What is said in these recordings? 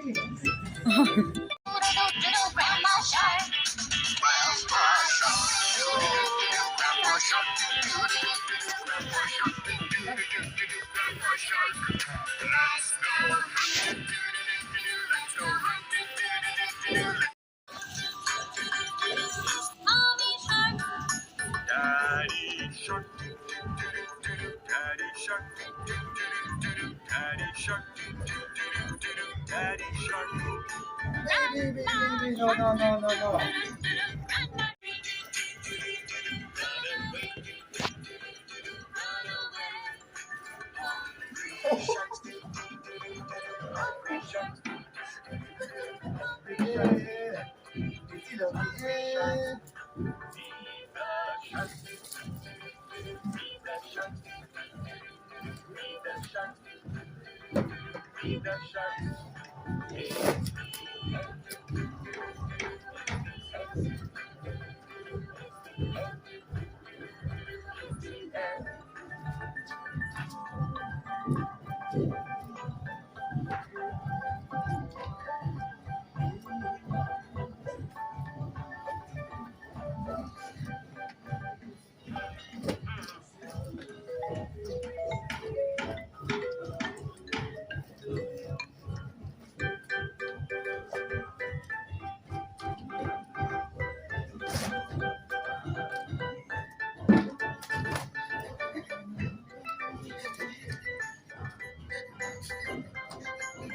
Daddy shark, do do do do do. Daddy shark, do do do do do. Daddy shark, do do do do do. Daddy shark. Baby, no, no, no, no, no. Yeah.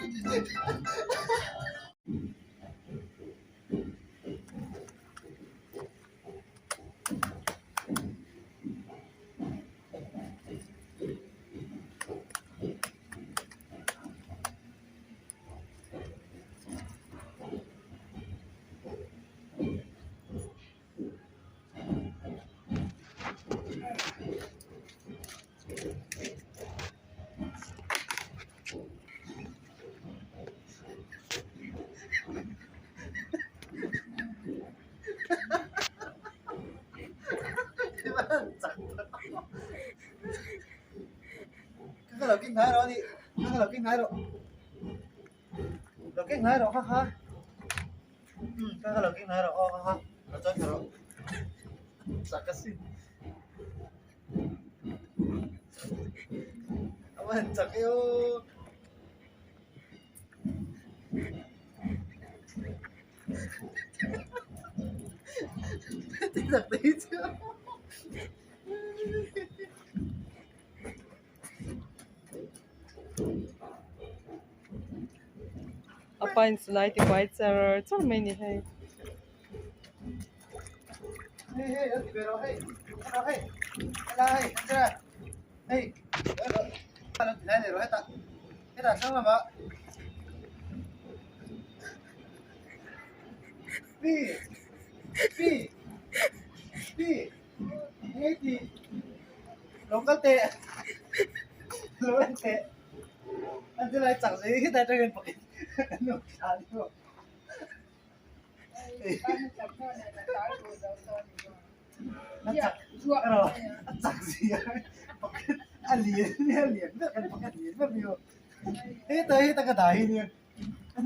Easy, yeah. Cái đầu kinh thái đó đi, cái đầu kinh thái độ, đầu kinh thái độ ha ha, cái đầu kinh thái độ ha ha, nó chơi cái độ, sạc cái xin, mình sạc yêu, tí sạc tí chưa? Apa in slide white server. So many hey. Hey, ở bên đó hey, đâu hey, đây, đây, hey, đó, nó chỉ này rồi hết ta, hết ta xong rồi mà, đi, đi, đi, nghe gì, lồng cái tệ, lồng cái tệ, anh chỉ lại chẳng gì hết ta chơi game bậy, nó chán luôn. Nó chặt rồi, nó chặt gì ấy, anh liền biết, anh biết liền biết nhiều, hết tới hết ta cái đáy liền, anh